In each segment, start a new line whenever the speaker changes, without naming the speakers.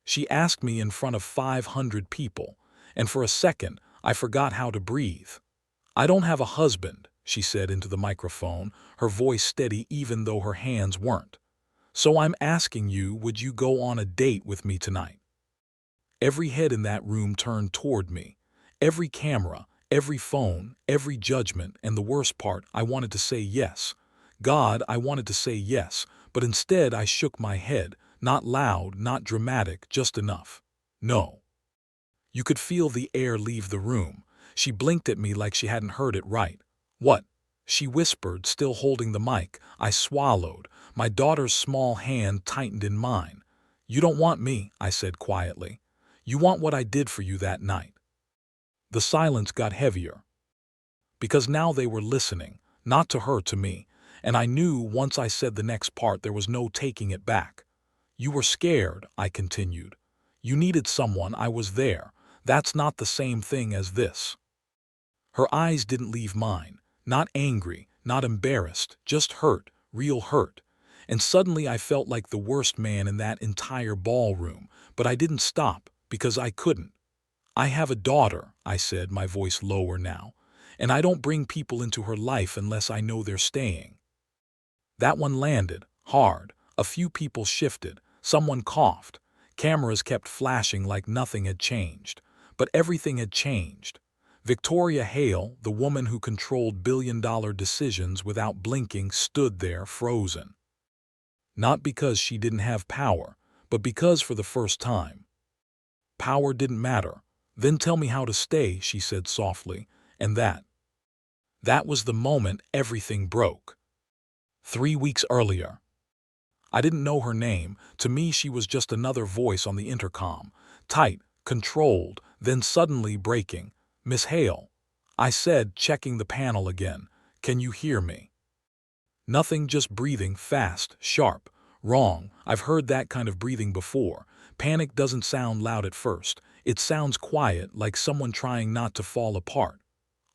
She asked me in front of 500 people, and for a second, I forgot how to breathe. "I don't have a husband," she said into the microphone, her voice steady even though her hands weren't. "So I'm asking you, would you go on a date with me tonight?" Every head in that room turned toward me. Every camera, every phone, every judgment, and the worst part, I wanted to say yes. God, I wanted to say yes, but instead I shook my head, not loud, not dramatic, just enough. No. You could feel the air leave the room. She blinked at me like she hadn't heard it right. "What?" she whispered, still holding the mic. I swallowed. My daughter's small hand tightened in mine. "You don't want me," I said quietly. "You want what I did for you that night." The silence got heavier. Because now they were listening, not to her, to me, and I knew once I said the next part there was no taking it back. "You were scared," I continued. "You needed someone, I was there. That's not the same thing as this." Her eyes didn't leave mine, not angry, not embarrassed, just hurt, real hurt. And suddenly I felt like the worst man in that entire ballroom, but I didn't stop, because I couldn't. "I have a daughter," I said, my voice lower now, "and I don't bring people into her life unless I know they're staying." That one landed, hard. A few people shifted. Someone coughed. Cameras kept flashing like nothing had changed. But everything had changed. Victoria Hale, the woman who controlled billion-dollar decisions without blinking, stood there frozen. Not because she didn't have power, but because for the first time. Power didn't matter. "Then tell me how to stay," she said softly, and that was the moment everything broke. 3 weeks earlier. I didn't know her name. To me, she was just another voice on the intercom, tight, controlled, then suddenly breaking. "Miss Hale," I said, checking the panel again. "Can you hear me?" Nothing, just breathing, fast, sharp. Wrong. I've heard that kind of breathing before. Panic doesn't sound loud at first. It sounds quiet, like someone trying not to fall apart.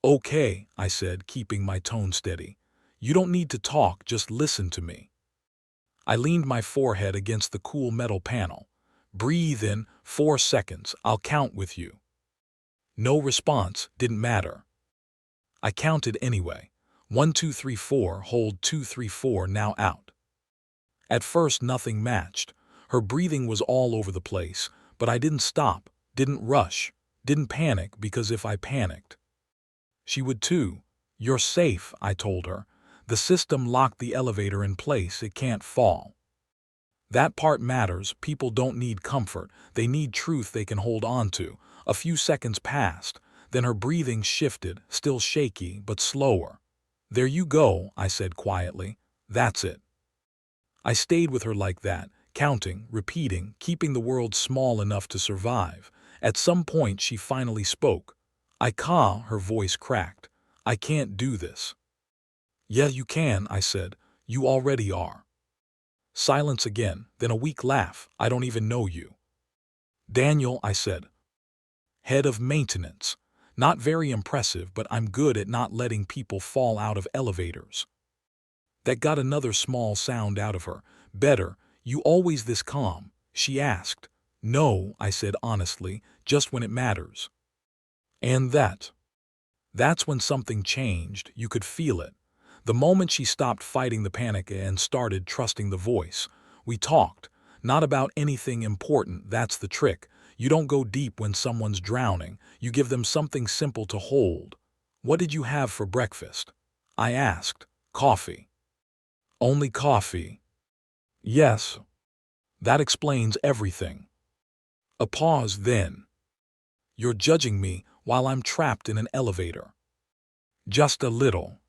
"Okay," I said, keeping my tone steady. "You don't need to talk, just listen to me." I leaned my forehead against the cool metal panel. "Breathe in, 4 seconds, I'll count with you." No response, didn't matter. I counted anyway. 1, 2, 3, 4, hold 2, 3, 4, now out. At first nothing matched. Her breathing was all over the place, but I didn't stop, didn't rush, didn't panic, because if I panicked, she would too. "You're safe," I told her. "The system locked the elevator in place, it can't fall." That part matters. People don't need comfort, they need truth they can hold on to. A few seconds passed, then her breathing shifted, still shaky, but slower. "There you go," I said quietly. "That's it." I stayed with her like that, counting, repeating, keeping the world small enough to survive. At some point she finally spoke. Her voice cracked. "I can't do this." "Yeah, you can," I said. "You already are." Silence again, then a weak laugh. "I don't even know you." "Daniel," I said. "Head of maintenance. Not very impressive, but I'm good at not letting people fall out of elevators." That got another small sound out of her. "Better. You always this calm?" she asked. "No," I said honestly, "just when it matters." And that's when something changed. You could feel it. The moment she stopped fighting the panic and started trusting the voice. We talked. Not about anything important, that's the trick. You don't go deep when someone's drowning. You give them something simple to hold. "What did you have for breakfast?" I asked. "Coffee." "Only coffee?" "Yes." That explains everything. A pause, then. "You're judging me while I'm trapped in an elevator." "Just a little."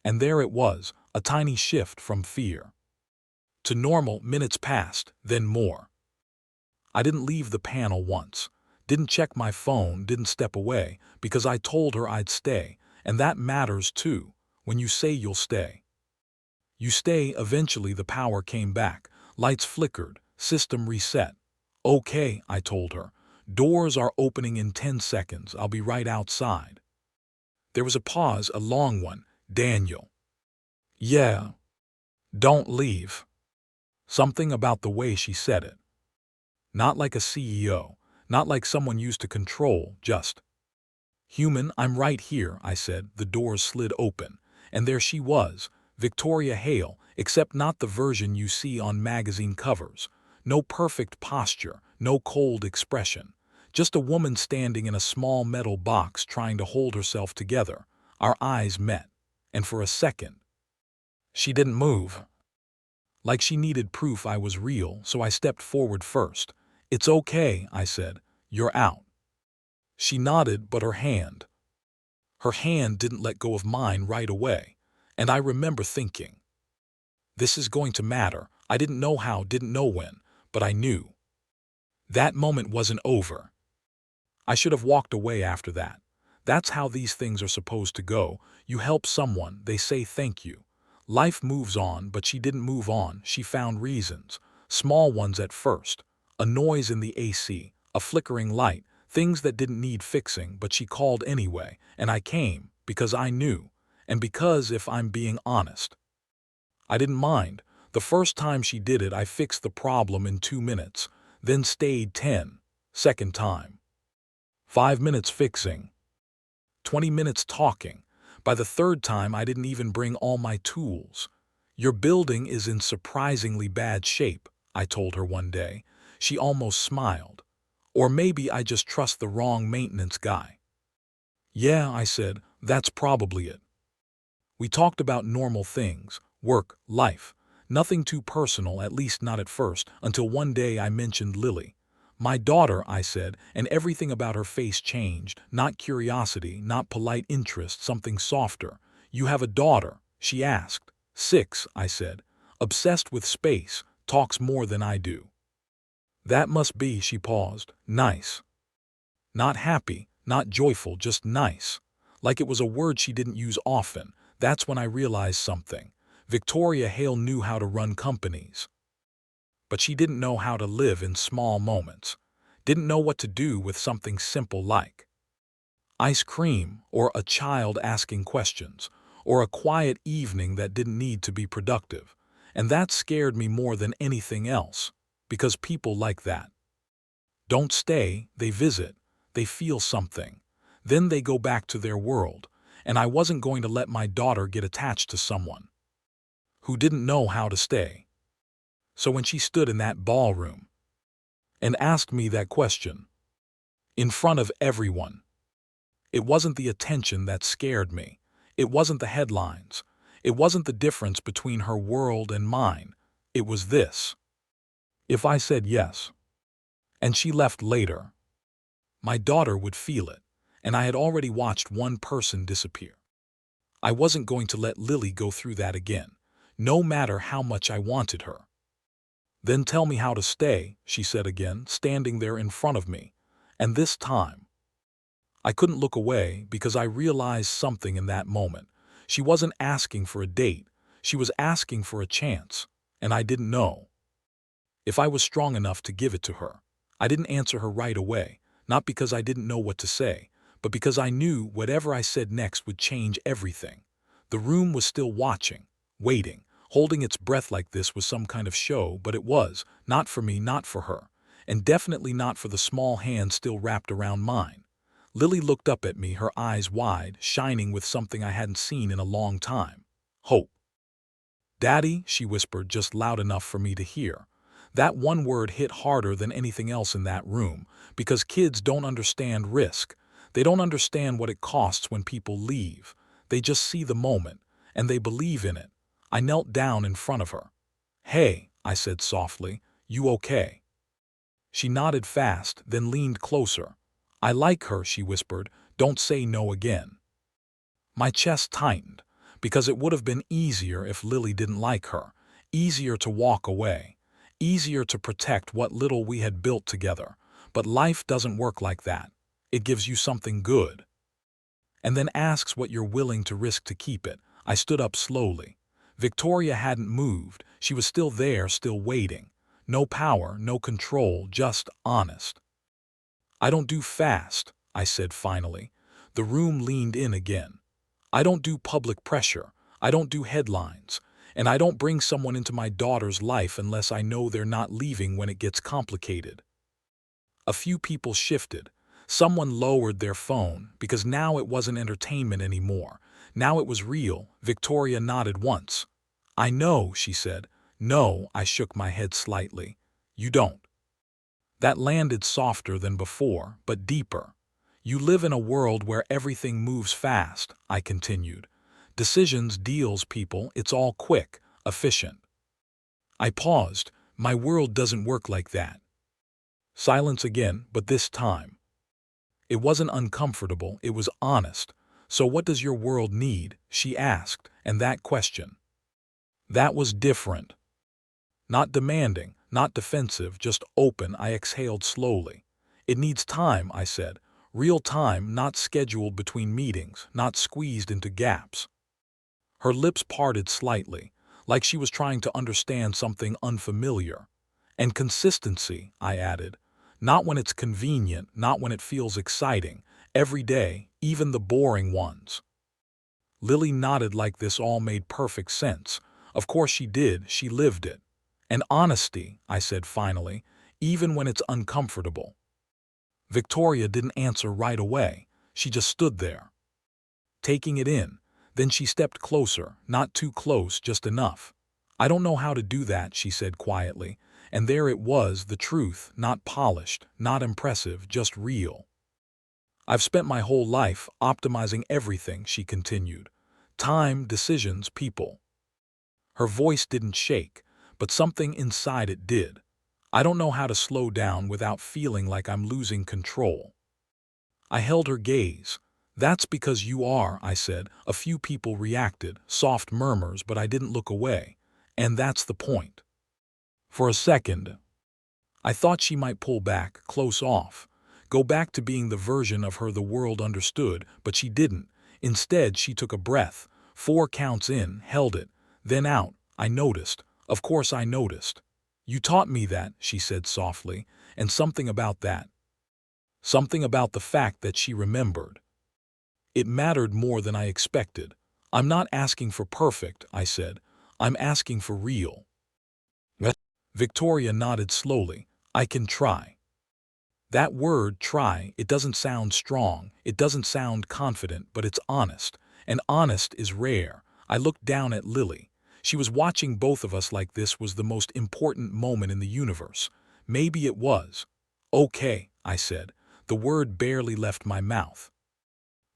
And there it was, a tiny shift from fear to normal. Minutes passed, then more. I didn't leave the panel once, didn't check my phone, didn't step away, because I told her I'd stay, and that matters too. When you say you'll stay, you stay. Eventually the power came back, lights flickered, system reset. "Okay," I told her. "Doors are opening in 10 seconds, I'll be right outside." There was a pause, a long one. "Daniel." "Yeah." "Don't leave." Something about the way she said it. Not like a CEO, not like someone used to control, just human. I'm right here, I said. The doors slid open, and there she was, Victoria Hale, except not the version you see on magazine covers. No perfect posture, no cold expression. Just a woman standing in a small metal box trying to hold herself together. Our eyes met, and for a second, she didn't move. Like she needed proof I was real, so I stepped forward first. "It's okay," I said. "You're out." She nodded, but her hand didn't let go of mine right away. And I remember thinking, this is going to matter. I didn't know how, didn't know when, but I knew. That moment wasn't over. I should have walked away after that. That's how these things are supposed to go. You help someone, they say thank you. Life moves on, but she didn't move on. She found reasons. Small ones at first. A noise in the AC, a flickering light, things that didn't need fixing, but she called anyway. And I came, because I knew. And because, if I'm being honest, I didn't mind. The first time she did it, I fixed the problem in 2 minutes, then stayed 10. Second time, 5 minutes fixing, 20 minutes talking. By the third time, I didn't even bring all my tools. "Your building is in surprisingly bad shape," I told her one day. She almost smiled. "Or maybe I just trust the wrong maintenance guy." "Yeah," I said, "that's probably it." We talked about normal things, work, life. Nothing too personal, at least not at first, until one day I mentioned Lily. "My daughter," I said, and everything about her face changed. Not curiosity, not polite interest, something softer. "You have a daughter?" she asked. "6," I said. "Obsessed with space, talks more than I do." "That must be," she paused, "nice." Not happy, not joyful, just nice. Like it was a word she didn't use often. That's when I realized something. Victoria Hale knew how to run companies, but she didn't know how to live in small moments. Didn't know what to do with something simple like ice cream, or a child asking questions, or a quiet evening that didn't need to be productive. And that scared me more than anything else, because people like that don't stay, they visit, they feel something. Then they go back to their world, and I wasn't going to let my daughter get attached to someone who didn't know how to stay. So when she stood in that ballroom and asked me that question, in front of everyone, it wasn't the attention that scared me. It wasn't the headlines. It wasn't the difference between her world and mine. It was this. If I said yes, and she left later, my daughter would feel it, and I had already watched one person disappear. I wasn't going to let Lily go through that again, no matter how much I wanted her. "Then tell me how to stay," she said again, standing there in front of me. And this time, I couldn't look away because I realized something in that moment. She wasn't asking for a date. She was asking for a chance, and I didn't know if I was strong enough to give it to her. I didn't answer her right away, not because I didn't know what to say, but because I knew whatever I said next would change everything. The room was still watching, waiting. Holding its breath like this was some kind of show, but it was, not for me, not for her, and definitely not for the small hand still wrapped around mine. Lily looked up at me, her eyes wide, shining with something I hadn't seen in a long time. Hope. "Daddy," she whispered just loud enough for me to hear. That one word hit harder than anything else in that room, because kids don't understand risk. They don't understand what it costs when people leave. They just see the moment, and they believe in it. I knelt down in front of her. "Hey," I said softly, "you okay?" She nodded fast, then leaned closer. "I like her," she whispered. "Don't say no again." My chest tightened, because it would have been easier if Lily didn't like her. Easier to walk away. Easier to protect what little we had built together. But life doesn't work like that. It gives you something good, and then asks what you're willing to risk to keep it. I stood up slowly. Victoria hadn't moved. She was still there, still waiting. No power, no control, just honest. "I don't do fast," I said finally. The room leaned in again. "I don't do public pressure. I don't do headlines. And I don't bring someone into my daughter's life unless I know they're not leaving when it gets complicated." A few people shifted. Someone lowered their phone because now it wasn't entertainment anymore. Now it was real. Victoria nodded once. I know, she said. No, I shook my head slightly. You don't. That landed softer than before, but deeper. You live in a world where everything moves fast, I continued. Decisions, deals, people, it's all quick, efficient. I paused. My world doesn't work like that. Silence again, but this time. It wasn't uncomfortable, it was honest. So what does your world need? She asked, and that question. That was different. Not demanding, not defensive, just open. I exhaled slowly. It needs time, I said. Real time, not scheduled between meetings, not squeezed into gaps. Her lips parted slightly, like she was trying to understand something unfamiliar. And consistency, I added. Not when it's convenient, not when it feels exciting. Every day, even the boring ones. Lily nodded like this all made perfect sense. Of course she did, she lived it. And honesty, I said finally, even when it's uncomfortable. Victoria didn't answer right away. She just stood there, taking it in. Then she stepped closer, not too close, just enough. I don't know how to do that, she said quietly. And there it was, the truth, not polished, not impressive, just real. I've spent my whole life optimizing everything, she continued. Time, decisions, people. Her voice didn't shake, but something inside it did. I don't know how to slow down without feeling like I'm losing control. I held her gaze. That's because you are, I said. A few people reacted, soft murmurs, but I didn't look away. And that's the point. For a second, I thought she might pull back, close off, go back to being the version of her the world understood, but she didn't. Instead, she took a breath, 4 counts in, held it, then out. I noticed. Of course I noticed. You taught me that, she said softly, and something about that. Something about the fact that she remembered. It mattered more than I expected. I'm not asking for perfect, I said. I'm asking for real. Victoria nodded slowly. I can try. That word, try, it doesn't sound strong, it doesn't sound confident, but it's honest. And honest is rare. I looked down at Lily. She was watching both of us like this was the most important moment in the universe. Maybe it was. Okay, I said. The word barely left my mouth.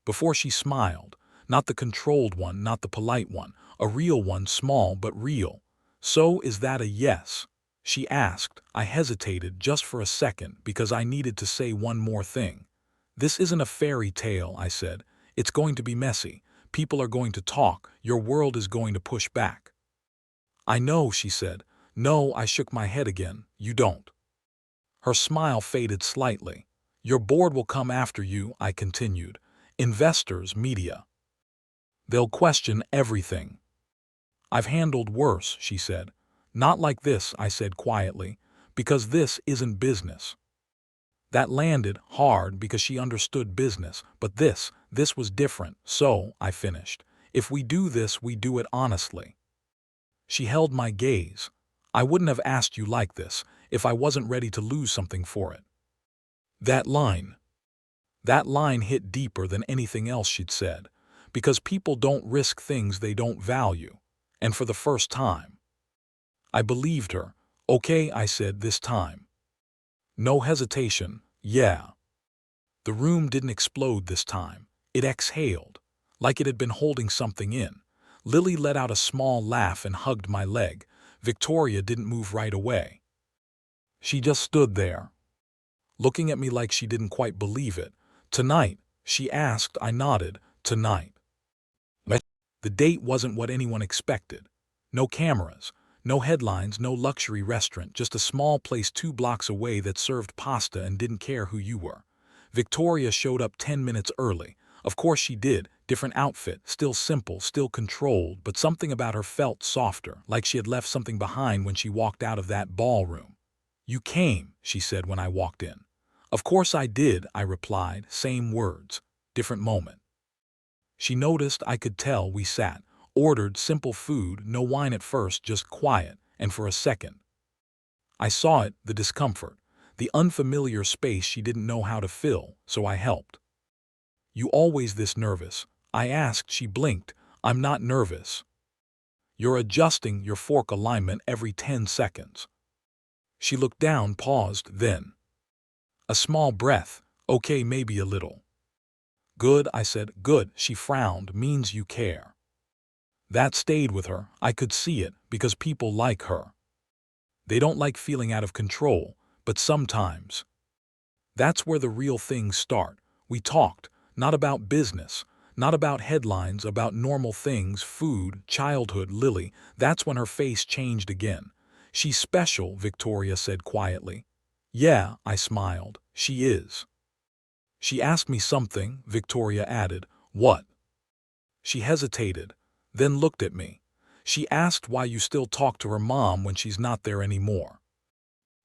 Before she smiled, not the controlled one, not the polite one, a real one, small but real. So is that a yes? She asked. I hesitated just for a second because I needed to say one more thing. This isn't a fairy tale, I said. It's going to be messy. People are going to talk. Your world is going to push back. I know, she said. No, I shook my head again. You don't. Her smile faded slightly. Your board will come after you, I continued. Investors, media. They'll question everything. I've handled worse, she said. Not like this, I said quietly, because this isn't business. That landed hard because she understood business, but this was different. So, I finished. If we do this, we do it honestly. She held my gaze. I wouldn't have asked you like this if I wasn't ready to lose something for it. That line hit deeper than anything else she'd said, because people don't risk things they don't value. And for the first time, I believed her. Okay, I said this time. No hesitation, yeah. The room didn't explode this time. It exhaled, like it had been holding something in. Lily let out a small laugh and hugged my leg. Victoria didn't move right away. She just stood there, looking at me like she didn't quite believe it. Tonight, she asked. I nodded. Tonight. The date wasn't what anyone expected. No cameras, no headlines, no luxury restaurant, just a small place 2 blocks away that served pasta and didn't care who you were. Victoria showed up 10 minutes early. Of course she did. Different outfit, still simple, still controlled, but something about her felt softer, like she had left something behind when she walked out of that ballroom. You came, she said when I walked in. Of course I did, I replied, same words, different moment. She noticed. I could tell. We sat, ordered simple food, no wine at first, just quiet, and for a second, I saw it, the discomfort. the unfamiliar space she didn't know how to fill, so I helped. "You always this nervous?" I asked. She blinked. "I'm not nervous. You're adjusting your fork alignment every 10 seconds. She looked down, paused, then a small breath. "Okay, maybe a little." "Good," I said. "Good." She frowned. "Means you care." That stayed with her. I could see it, because people like her. They don't like feeling out of control, but sometimes. That's where the real things start. We talked, not about business, not about headlines, about normal things, food, childhood. Lily, that's when her face changed again. "She's special," Victoria said quietly. "Yeah," I smiled. "She is." "She asked me something," Victoria added. "What?" She hesitated, then looked at me. "She asked why you still talk to her mom when she's not there anymore."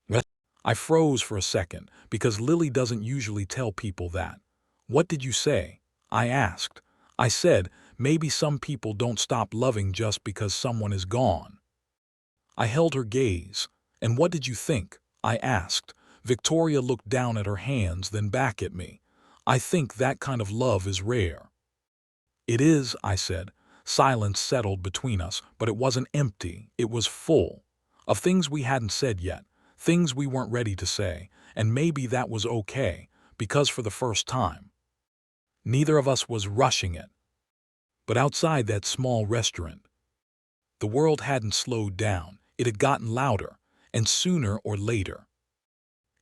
What? I froze for a second, because Lily doesn't usually tell people that. "What did you say?" I asked. "I said, maybe some people don't stop loving just because someone is gone." I held her gaze. "And what did you think?" I asked. Victoria looked down at her hands, then back at me. "I think that kind of love is rare." "It is," I said. Silence settled between us, but it wasn't empty, it was full. Of things we hadn't said yet, things we weren't ready to say, and maybe that was okay, because for the first time, neither of us was rushing it. But outside that small restaurant, the world hadn't slowed down, it had gotten louder, and sooner or later,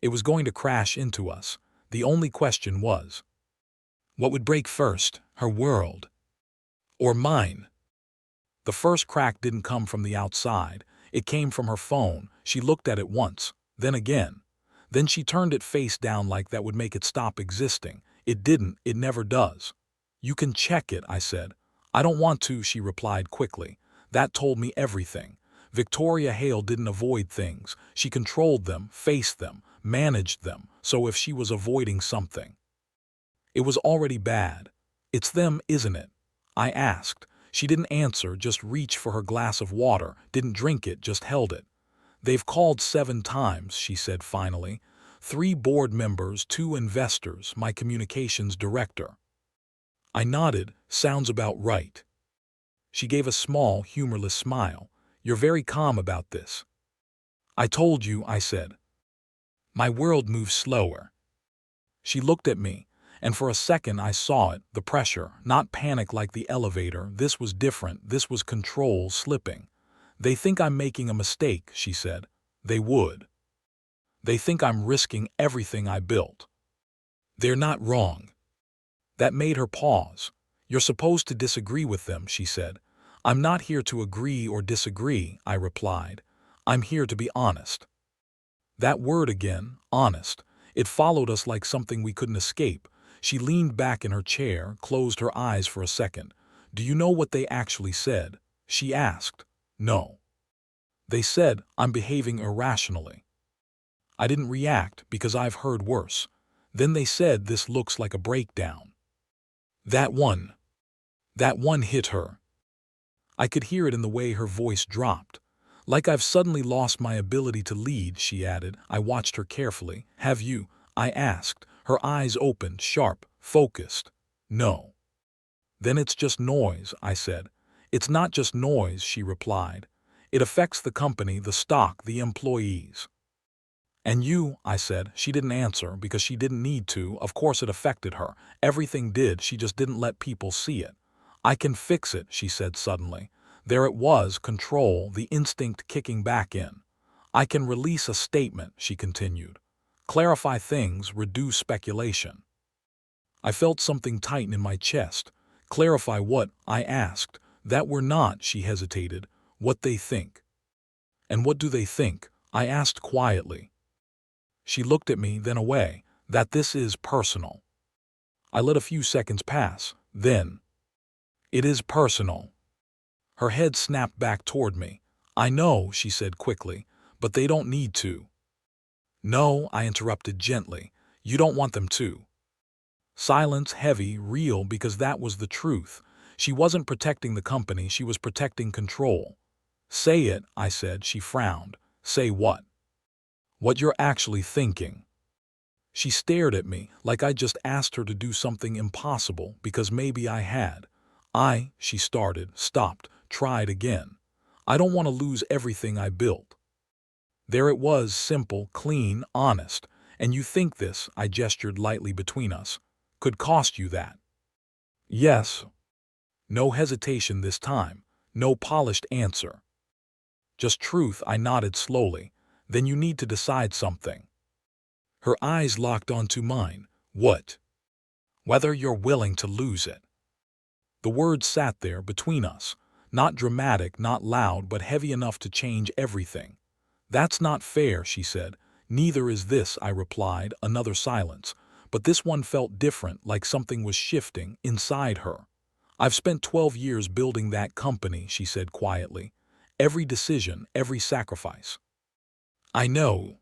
it was going to crash into us. The only question was, what would break first, her world or mine? The first crack didn't come from the outside. It came from her phone. She looked at it once, then again. Then she turned it face down like that would make it stop existing. It didn't. It never does. "You can check it," I said. "I don't want to," she replied quickly. That told me everything. Victoria Hale didn't avoid things. She controlled them, faced them, managed them. So if she was avoiding something, it was already bad. "It's them, isn't it?" I asked. She didn't answer, just reached for her glass of water, didn't drink it, just held it. "They've called 7 times, she said finally. 3 board members, 2 investors, my communications director." I nodded. "Sounds about right." She gave a small, humorless smile. "You're very calm about this." "I told you," I said. "My world moves slower." She looked at me, and for a second I saw it, the pressure, not panic like the elevator. This was different. This was control slipping. "They think I'm making a mistake," she said. "They would. They think I'm risking everything I built." "They're not wrong." That made her pause. "You're supposed to disagree with them," she said. "I'm not here to agree or disagree," I replied. "I'm here to be honest." That word again, honest. It followed us like something we couldn't escape. She leaned back in her chair, closed her eyes for a second. "Do you know what they actually said?" she asked. "No." "They said I'm behaving irrationally." I didn't react because I've heard worse. "Then they said this looks like a breakdown." That one. That one hit her. I could hear it in the way her voice dropped. "Like I've suddenly lost my ability to lead," she added. I watched her carefully. "Have you?" I asked. Her eyes opened, sharp, focused. "No." "Then it's just noise," I said. "It's not just noise," she replied. "It affects the company, the stock, the employees." "And you," I said. She didn't answer because she didn't need to. Of course it affected her. Everything did, she just didn't let people see it. "I can fix it," she said suddenly. There it was, control, the instinct kicking back in. "I can release a statement," she continued. "Clarify things, reduce speculation." I felt something tighten in my chest. "Clarify what?" I asked. "That we're not," she hesitated. "What they think." "And what do they think?" I asked quietly. She looked at me, then away. "That this is personal." I let a few seconds pass. Then, "It is personal." Her head snapped back toward me. "I know," she said quickly, "but they don't need to." "No," I interrupted gently. "You don't want them to." Silence, heavy, real, because that was the truth. She wasn't protecting the company, she was protecting control. "Say it," I said. She frowned. "Say what?" What you're actually thinking. She stared at me like I just asked her to do something impossible because maybe I had. She started, stopped, tried again. I don't want to lose everything I built. There it was, simple, clean, honest. And you think this, I gestured lightly between us, could cost you that? Yes. No hesitation this time. No polished answer. Just truth, I nodded slowly. Then you need to decide something. Her eyes locked onto mine. What? Whether you're willing to lose it. The words sat there between us. Not dramatic, not loud, but heavy enough to change everything. That's not fair, she said. Neither is this, I replied, another silence. But this one felt different, like something was shifting inside her. I've spent 12 years building that company, she said quietly. Every decision, every sacrifice. I know.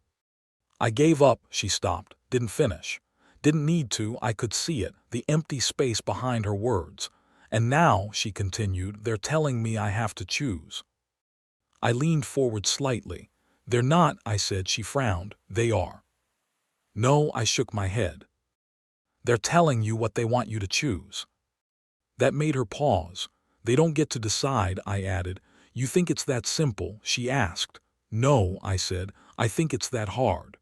I gave up, she stopped, didn't finish. Didn't need to, I could see it, the empty space behind her words. And now, she continued, they're telling me I have to choose. I leaned forward slightly. They're not, I said. She frowned. They are. No, I shook my head. They're telling you what they want you to choose. That made her pause. They don't get to decide, I added. You think it's that simple, she asked. No, I said. I think it's that hard.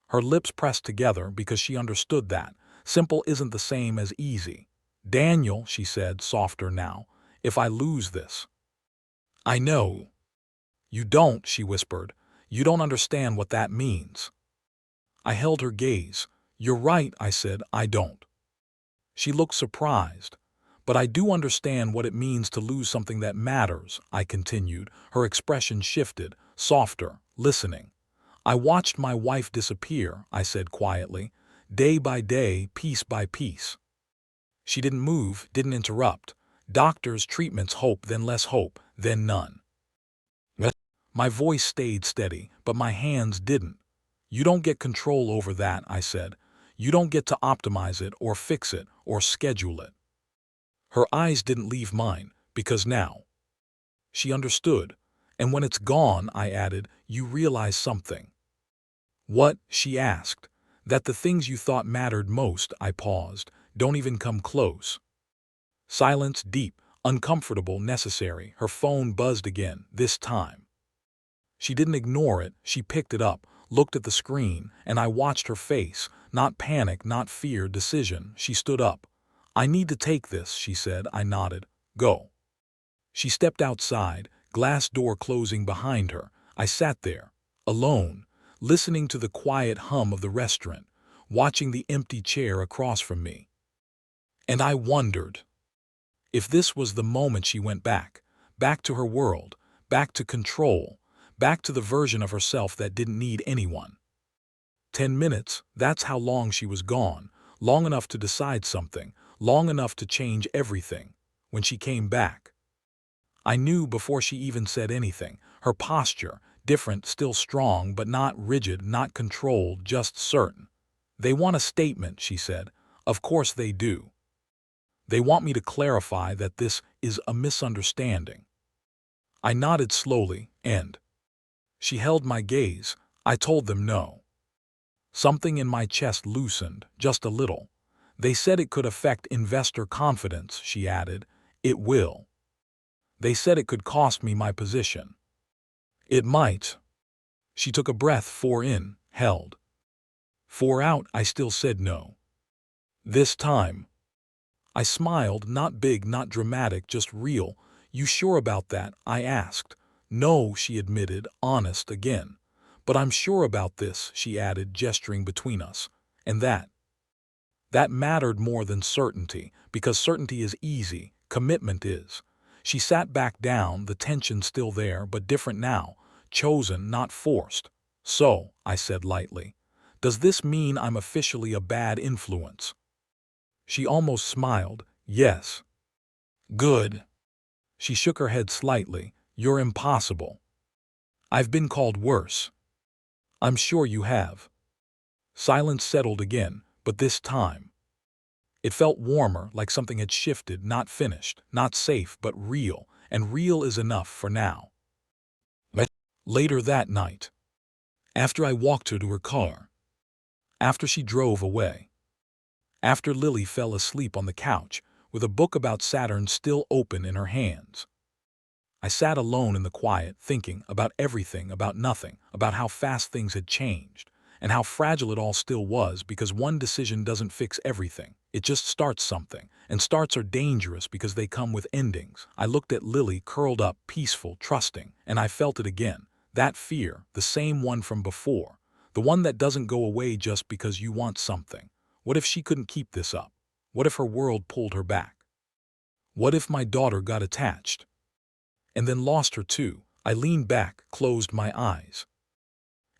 Her lips pressed together because she understood that. Simple isn't the same as easy. Daniel, she said, softer now, if I lose this. I know. You don't, she whispered. You don't understand what that means. I held her gaze. You're right, I said, I don't. She looked surprised. But I do understand what it means to lose something that matters, I continued. Her expression shifted, softer, listening. I watched my wife disappear, I said quietly, day by day, piece by piece. She didn't move, didn't interrupt. Doctors, treatments, hope, then less hope, then none. My voice stayed steady, but my hands didn't. You don't get control over that, I said. You don't get to optimize it or fix it or schedule it. Her eyes didn't leave mine, because now. She understood. And when it's gone, I added, you realize something. What? She asked. That the things you thought mattered most, I paused, don't even come close. Silence, deep, uncomfortable, necessary. Her phone buzzed again, this time. She didn't ignore it, she picked it up, looked at the screen, and I watched her face, not panic, not fear, decision. She stood up. I need to take this, she said. I nodded. Go. She stepped outside, glass door closing behind her. I sat there, alone, listening to the quiet hum of the restaurant, watching the empty chair across from me. And I wondered if this was the moment she went back to her world, back to control, back to the version of herself that didn't need anyone. 10 minutes, that's how long she was gone, long enough to decide something, long enough to change everything. When she came back, I knew before she even said anything. Her posture, different, still strong, but not rigid, not controlled, just certain. They want a statement, she said. Of course they do. They want me to clarify that this is a misunderstanding. I nodded slowly, and she held my gaze. I told them no. Something in my chest loosened, just a little. They said it could affect investor confidence, she added. It will. They said it could cost me my position. It might. She took a breath, 4 in, held. 4 out, I still said no. This time. I smiled, not big, not dramatic, just real. You sure about that? I asked. No, she admitted, honest again. But I'm sure about this, she added, gesturing between us. And that mattered more than certainty, because certainty is easy, commitment is. She sat back down, the tension still there, but different now, chosen, not forced. So, I said lightly, does this mean I'm officially a bad influence? She almost smiled. Yes. Good. She shook her head slightly. You're impossible. I've been called worse. I'm sure you have. Silence settled again, but this time. It felt warmer, like something had shifted, not finished, not safe, but real, and real is enough for now. Later that night. After I walked her to her car. After she drove away. After Lily fell asleep on the couch, with a book about Saturn still open in her hands. I sat alone in the quiet, thinking about everything, about nothing, about how fast things had changed, and how fragile it all still was, because one decision doesn't fix everything. It just starts something, and starts are dangerous because they come with endings. I looked at Lily curled up, peaceful, trusting, and I felt it again. That fear, the same one from before, the one that doesn't go away just because you want something. What if she couldn't keep this up? What if her world pulled her back? What if my daughter got attached? And then lost her too? I leaned back, closed my eyes.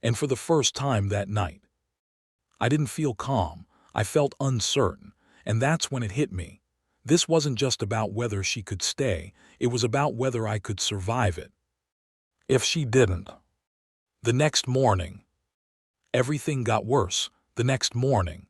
And for the first time that night, I didn't feel calm. I felt uncertain, and that's when it hit me. This wasn't just about whether she could stay, it was about whether I could survive it. If she didn't. The next morning, everything got worse. The next morning,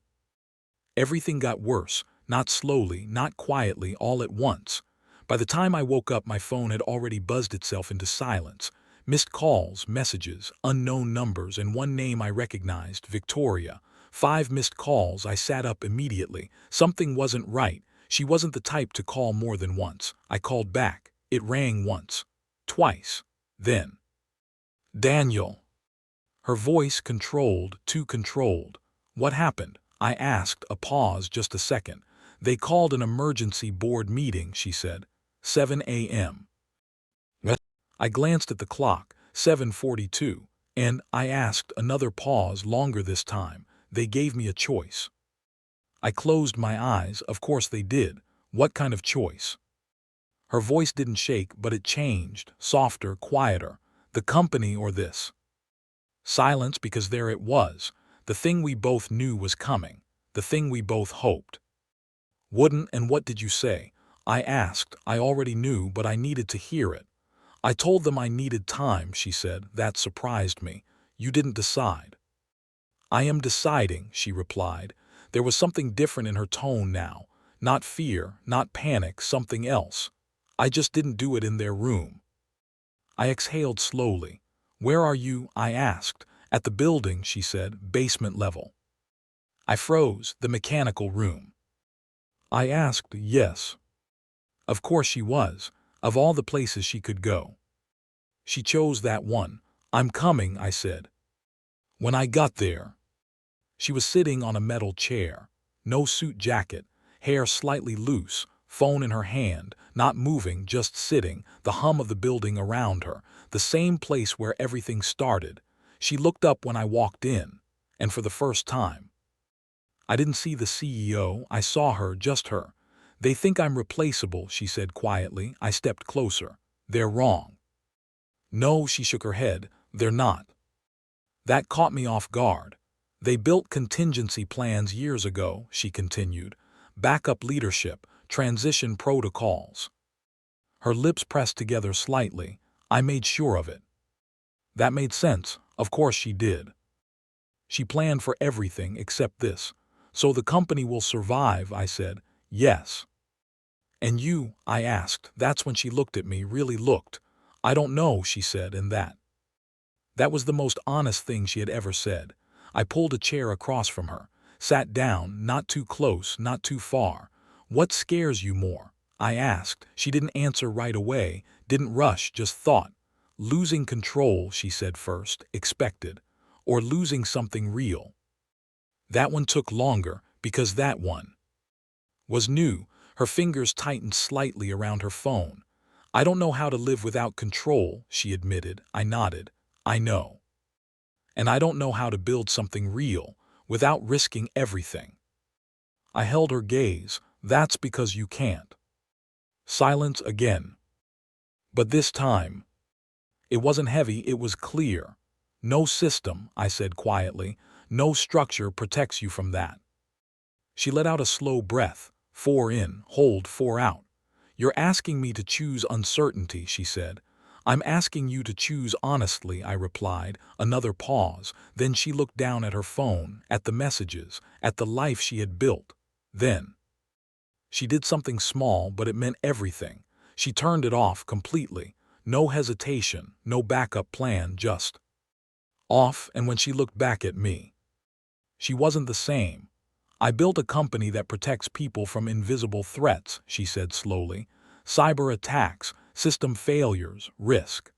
everything got worse, not slowly, not quietly, all at once. By the time I woke up, my phone had already buzzed itself into silence. Missed calls, messages, unknown numbers, and one name I recognized, Victoria. 5 missed calls. I sat up immediately. Something wasn't right. She wasn't the type to call more than once. I called back. It rang once. Twice. Then. Daniel. Her voice controlled, too controlled. What happened? I asked. A pause, just a second. They called an emergency board meeting, she said. 7 a.m. I glanced at the clock, 7:42, and I asked. Another pause, longer this time. They gave me a choice. I closed my eyes. Of course they did. What kind of choice? Her voice didn't shake, but it changed, softer, quieter. The company or this? Silence, because there it was. The thing we both knew was coming. The thing we both hoped. Wouldn't. And what did you say? I asked. I already knew, but I needed to hear it. I told them I needed time, she said. That surprised me. You didn't decide. I am deciding, she replied. There was something different in her tone now. Not fear, not panic, something else. I just didn't do it in their room. I exhaled slowly. Where are you? I asked. At the building, she said. Basement level. I froze. The mechanical room. I asked. Yes. Of course she was. Of all the places she could go, she chose that one. I'm coming, I said. When I got there, she was sitting on a metal chair. No suit jacket, hair slightly loose, phone in her hand, not moving, just sitting, the hum of the building around her, the same place where everything started. She looked up when I walked in, and for the first time, I didn't see the CEO. I saw her, just her. They think I'm replaceable, she said quietly. I stepped closer. They're wrong. No, she shook her head. They're not. That caught me off guard. They built contingency plans years ago, she continued. Backup leadership, transition protocols. Her lips pressed together slightly. I made sure of it. That made sense. Of course she did. She planned for everything except this. So the company will survive, I said. Yes. And you? I asked. That's when she looked at me, really looked. I don't know, she said, and that was the most honest thing she had ever said. I pulled a chair across from her, sat down, not too close, not too far. What scares you more? I asked. She didn't answer right away, didn't rush, just thought. Losing control, she said first, expected, or losing something real. That one took longer, because that one was new. Her fingers tightened slightly around her phone. I don't know how to live without control, she admitted. I nodded. I know. And I don't know how to build something real without risking everything. I held her gaze. That's because you can't. Silence again. But this time, it wasn't heavy, it was clear. No system, I said quietly, no structure protects you from that. She let out a slow breath. 4 in, hold, 4 out. You're asking me to choose uncertainty, she said. I'm asking you to choose honestly, I replied. Another pause. Then she looked down at her phone, at the messages, at the life she had built. Then she did something small, but it meant everything. She turned it off completely. No hesitation, no backup plan, just off, and when she looked back at me, she wasn't the same. I built a company that protects people from invisible threats, she said slowly. Cyber attacks, system failures, risk.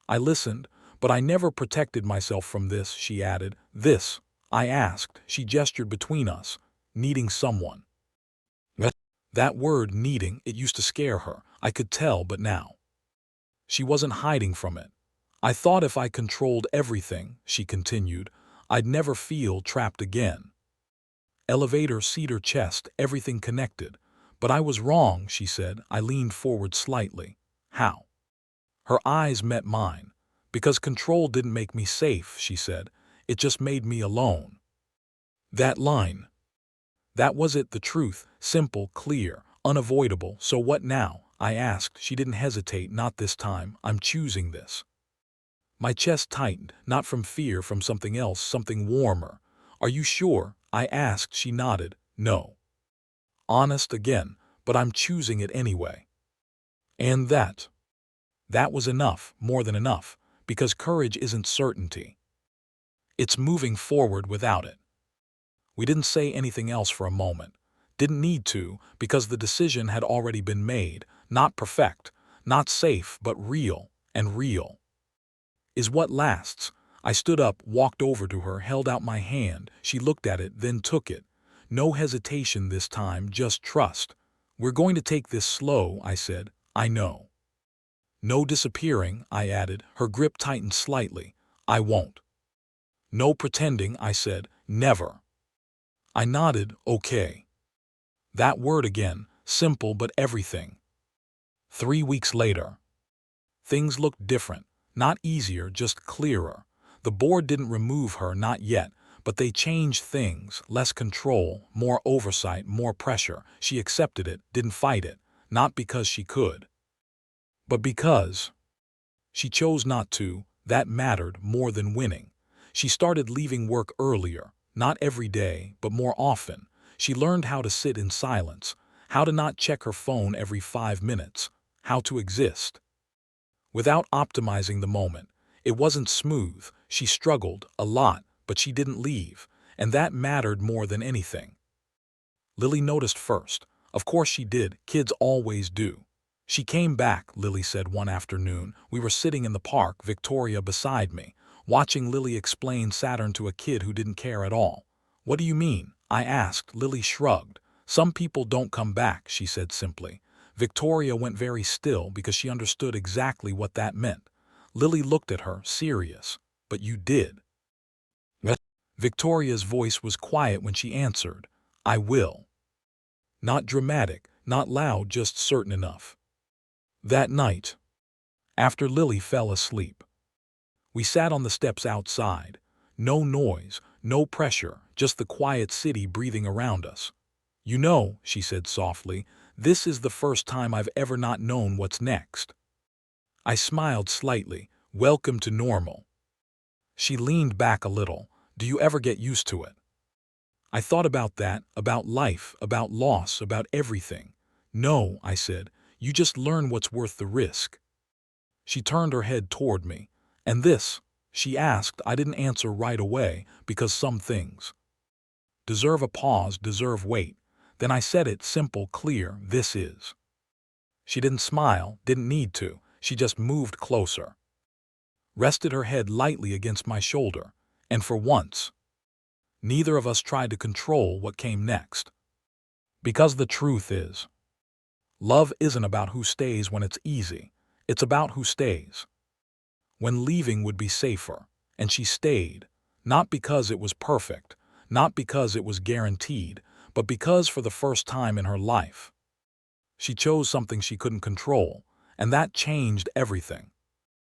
I listened, but I never protected myself from this, she added. This, I asked. She gestured between us, needing someone. That word, needing, it used to scare her. I could tell, but now she wasn't hiding from it. I thought if I controlled everything, she continued, I'd never feel trapped again. Elevator, seat, her chest, everything connected. But I was wrong, she said. I leaned forward slightly. How? Her eyes met mine. Because control didn't make me safe, she said. It just made me alone. That line. That was it, the truth, simple, clear, unavoidable. So what now? I asked. She didn't hesitate, not this time. I'm choosing this. My chest tightened, not from fear, from something else, something warmer. Are you sure? I asked. She nodded. No. Honest again, but I'm choosing it anyway. And that was enough, more than enough, because courage isn't certainty. It's moving forward without it. We didn't say anything else for a moment. Didn't need to, because the decision had already been made. Not perfect, not safe, but real, and real is what lasts. I stood up, walked over to her, held out my hand. She looked at it, then took it. No hesitation this time, just trust. We're going to take this slow, I said. I know. No disappearing, I added. Her grip tightened slightly. I won't. No pretending, I said. Never. I nodded, okay. That word again, simple but everything. 3 weeks later. Things looked different. Not easier, just clearer. The board didn't remove her, not yet, but they changed things. Less control, more oversight, more pressure. She accepted it, didn't fight it. Not because she could, but because she chose not to. That mattered more than winning. She started leaving work earlier, not every day, but more often. She learned how to sit in silence, how to not check her phone every 5 minutes, how to exist without optimizing the moment. It wasn't smooth. She struggled a lot, but she didn't leave, and that mattered more than anything. Lily noticed first. Of course she did. Kids always do. She came back, Lily said one afternoon. We were sitting in the park, Victoria beside me, watching Lily explain Saturn to a kid who didn't care at all. What do you mean? I asked. Lily shrugged. Some people don't come back, she said simply. Victoria went very still because she understood exactly what that meant. Lily looked at her, serious. But you did. Victoria's voice was quiet when she answered. I will. Not dramatic, not loud, just certain enough. That night, after Lily fell asleep, we sat on the steps outside. No noise, no pressure, just the quiet city breathing around us. You know, she said softly, this is the first time I've ever not known what's next. I smiled slightly. Welcome to normal. She leaned back a little. Do you ever get used to it? I thought about that, about life, about loss, about everything. No, I said, you just learn what's worth the risk. She turned her head toward me. And this? She asked. I didn't answer right away, because some things deserve a pause, deserve weight. Then I said it, simple, clear, this is. She didn't smile, didn't need to. She just moved closer, rested her head lightly against my shoulder, and for once, neither of us tried to control what came next. Because the truth is, love isn't about who stays when it's easy. It's about who stays when leaving would be safer. And she stayed, not because it was perfect, not because it was guaranteed, but because for the first time in her life, she chose something she couldn't control, and that changed everything.